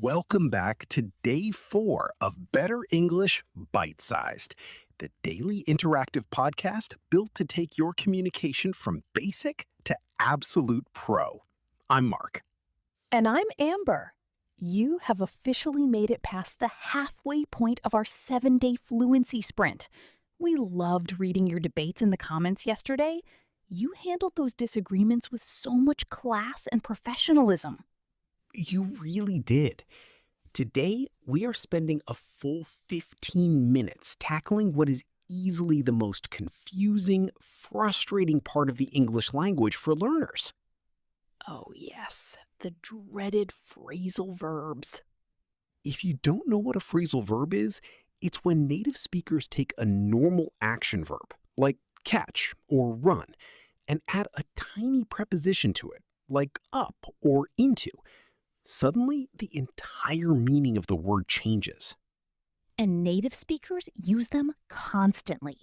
Welcome back to day 4 of Better English Bite Sized, the daily interactive podcast built to take your communication from basic to absolute pro. I'm Mark. And I'm Amber. You have officially made it past the halfway point of our 7-day fluency sprint. We loved reading your debates in the comments yesterday. You handled those disagreements with so much class and professionalism. You really did. Today, we are spending a full 15 minutes tackling what is easily the most confusing, frustrating part of the English language for learners. Oh yes, the dreaded phrasal verbs. If you don't know what a phrasal verb is, it's when native speakers take a normal action verb, like catch or run, and add a tiny preposition to it, like up or into. Suddenly, the entire meaning of the word changes. And native speakers use them constantly.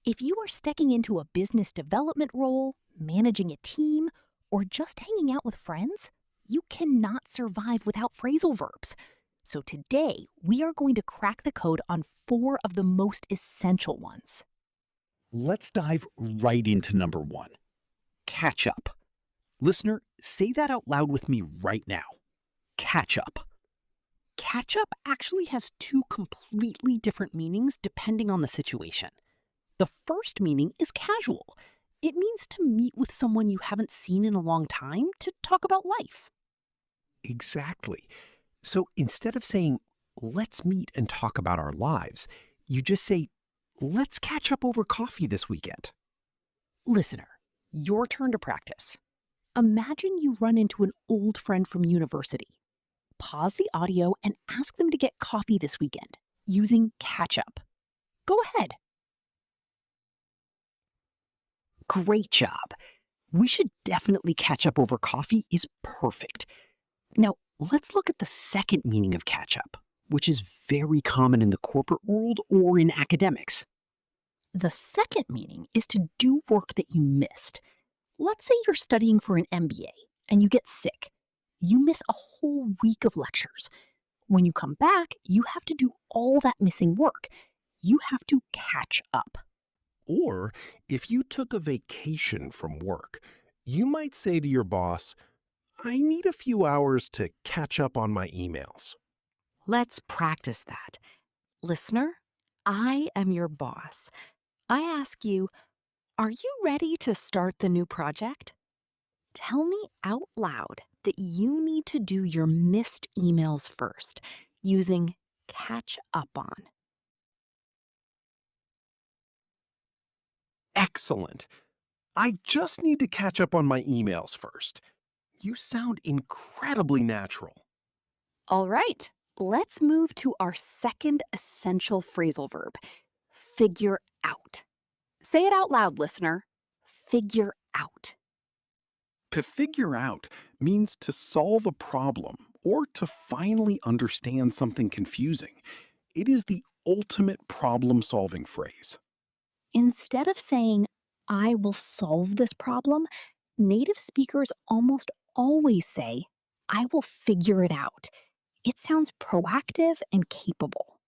If you are stepping into a business development role, managing a team, or just hanging out with friends, you cannot survive without phrasal verbs. So today, we are going to crack the code on 4 of the most essential ones. Let's dive right into number 1. Catch up. Listener, say that out loud with me right now. Catch up. Catch up actually has 2 completely different meanings depending on the situation. The first meaning is casual. It means to meet with someone you haven't seen in a long time to talk about life. Exactly. So instead of saying, let's meet and talk about our lives, you just say, let's catch up over coffee this weekend. Listener, your turn to practice. Imagine you run into an old friend from university. Pause the audio and ask them to get coffee this weekend using catch up. Go ahead. Great job. We should definitely catch up over coffee is perfect. Now, let's look at the second meaning of catch up, which is very common in the corporate world or in academics. The second meaning is to do work that you missed. Let's say you're studying for an MBA and you get sick. You miss a whole week of lectures. When you come back, you have to do all that missing work. You have to catch up. Or if you took a vacation from work, you might say to your boss, I need a few hours to catch up on my emails. Let's practice that. Listener, I am your boss. I ask you, are you ready to start the new project? Tell me out loud that you need to do your missed emails first using catch up on. Excellent. I just need to catch up on my emails first. You sound incredibly natural. All right, let's move to our second essential phrasal verb, figure out. Say it out loud, listener. Figure out. To figure out means to solve a problem or to finally understand something confusing. It is the ultimate problem-solving phrase. Instead of saying, I will solve this problem, native speakers almost always say, I will figure it out. It sounds proactive and capable.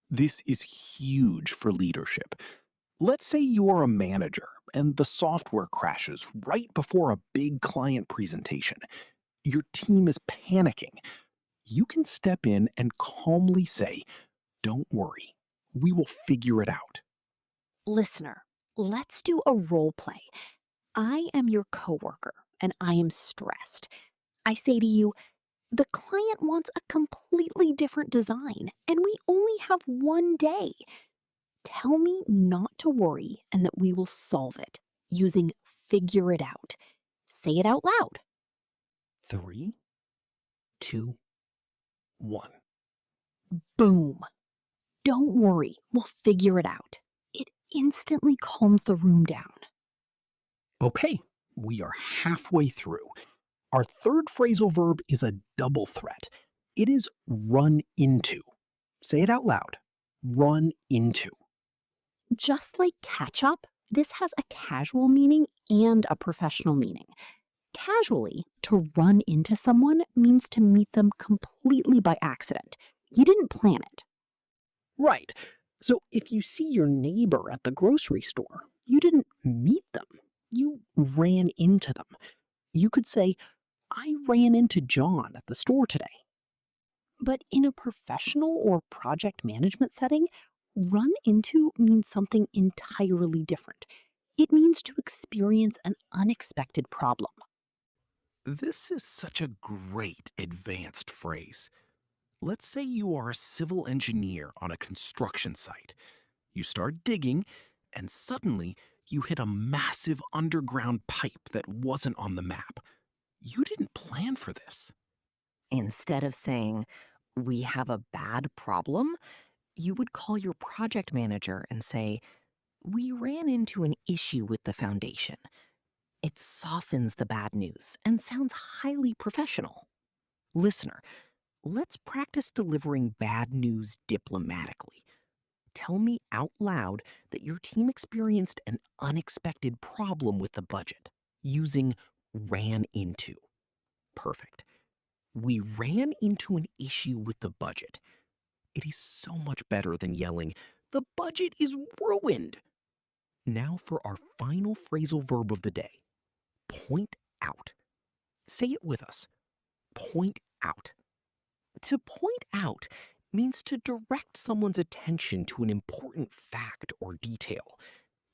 This is huge for leadership. Let's say you're a manager and the software crashes right before a big client presentation. Your team is panicking. You can step in and calmly say, don't worry, we will figure it out. Listener, let's do a role play. I am your coworker and I am stressed. I say to you, the client wants a completely different design and we only have one day. Tell me not to worry and that we will solve it using figure it out. Say it out loud. 3, 2, 1. Boom. Don't worry, we'll figure it out. It instantly calms the room down. Okay, we are halfway through. Our third phrasal verb is a double threat. It is run into. Say it out loud. Run into. Just like catch up, this has a casual meaning and a professional meaning. Casually, to run into someone means to meet them completely by accident. You didn't plan it. Right. So if you see your neighbor at the grocery store, you didn't meet them. You ran into them. You could say, I ran into John at the store today. But in a professional or project management setting, run into means something entirely different. It means to experience an unexpected problem. This is such a great advanced phrase. Let's say you are a civil engineer on a construction site. You start digging, and suddenly you hit a massive underground pipe that wasn't on the map. You didn't plan for this. Instead of saying, "We have a bad problem," you would call your project manager and say, "We ran into an issue with the foundation." It softens the bad news and sounds highly professional. Listener, let's practice delivering bad news diplomatically. Tell me out loud that your team experienced an unexpected problem with the budget using ran into. Perfect. We ran into an issue with the budget. It is so much better than yelling, "The budget is ruined." Now for our final phrasal verb of the day. Point out. Say it with us. Point out. To point out means to direct someone's attention to an important fact or detail.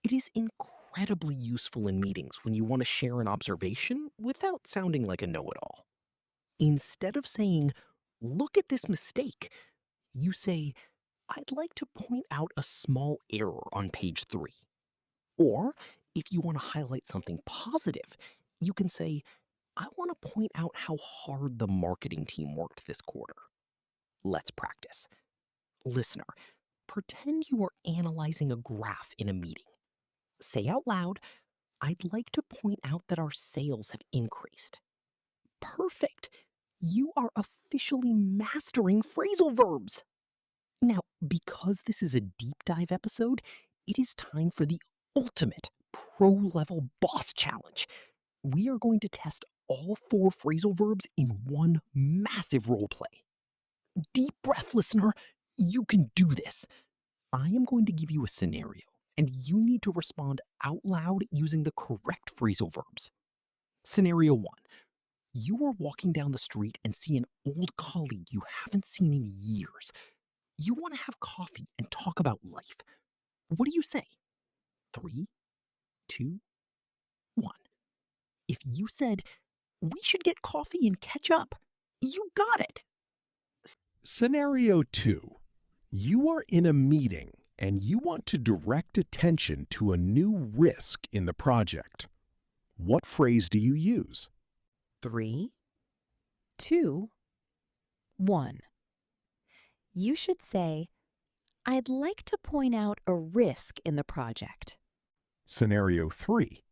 It is incredibly useful in meetings when you want to share an observation without sounding like a know-it-all. Instead of saying, "Look at this mistake," you say, "I'd like to point out a small error on page 3. Or, if you want to highlight something positive, you can say, "I want to point out how hard the marketing team worked this quarter." Let's practice. Listener, pretend you are analyzing a graph in a meeting. Say out loud, "I'd like to point out that our sales have increased." Perfect. You are officially mastering phrasal verbs. Now, because this is a deep dive episode, it is time for the ultimate pro-level boss challenge. We are going to test all 4 phrasal verbs in one massive role play. Deep breath, listener. You can do this. I am going to give you a scenario, and you need to respond out loud using the correct phrasal verbs. Scenario 1. You are walking down the street and see an old colleague you haven't seen in years. You want to have coffee and talk about life. What do you say? 3, 2, 1. If you said, "We should get coffee and catch up," you got it. Scenario 2. You are in a meeting and you want to direct attention to a new risk in the project. What phrase do you use? 3, 2, 1. You should say, "I'd like to point out a risk in the project." Scenario 3.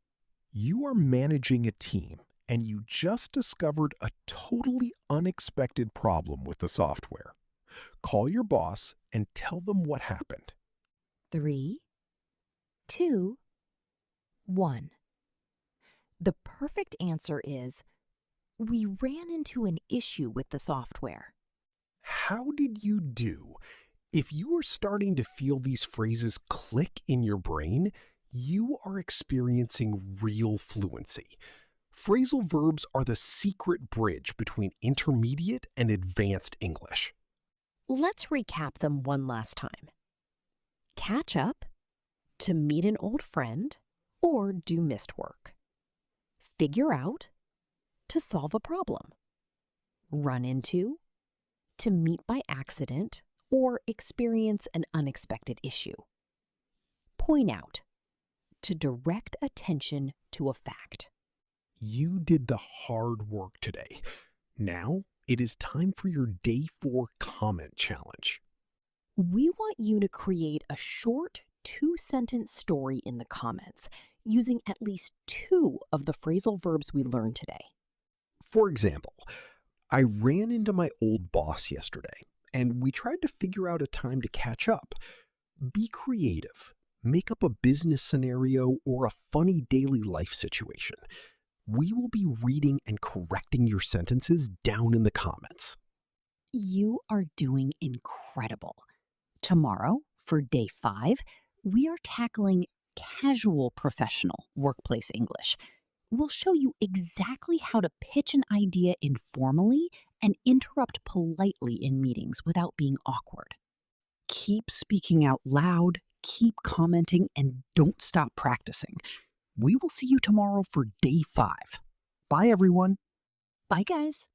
You are managing a team and you just discovered a totally unexpected problem with the software. Call your boss and tell them what happened. 3, 2, 1. The perfect answer is, "We ran into an issue with the software." How did you do? If you are starting to feel these phrases click in your brain, you are experiencing real fluency. Phrasal verbs are the secret bridge between intermediate and advanced English. Let's recap them one last time. Catch up, to meet an old friend, or do missed work. Figure out, to solve a problem. Run into, to meet by accident or experience an unexpected issue. Point out, to direct attention to a fact. You did the hard work today. Now it is time for your Day 4 comment challenge. We want you to create a short 2-sentence story in the comments using at least 2 of the phrasal verbs we learned today. For example, I ran into my old boss yesterday, and we tried to figure out a time to catch up. Be creative. Make up a business scenario or a funny daily life situation. We will be reading and correcting your sentences down in the comments. You are doing incredible. Tomorrow, for day 5, we are tackling casual professional workplace English. We'll show you exactly how to pitch an idea informally and interrupt politely in meetings without being awkward. Keep speaking out loud, keep commenting, and don't stop practicing. We will see you tomorrow for day 5. Bye, everyone. Bye, guys.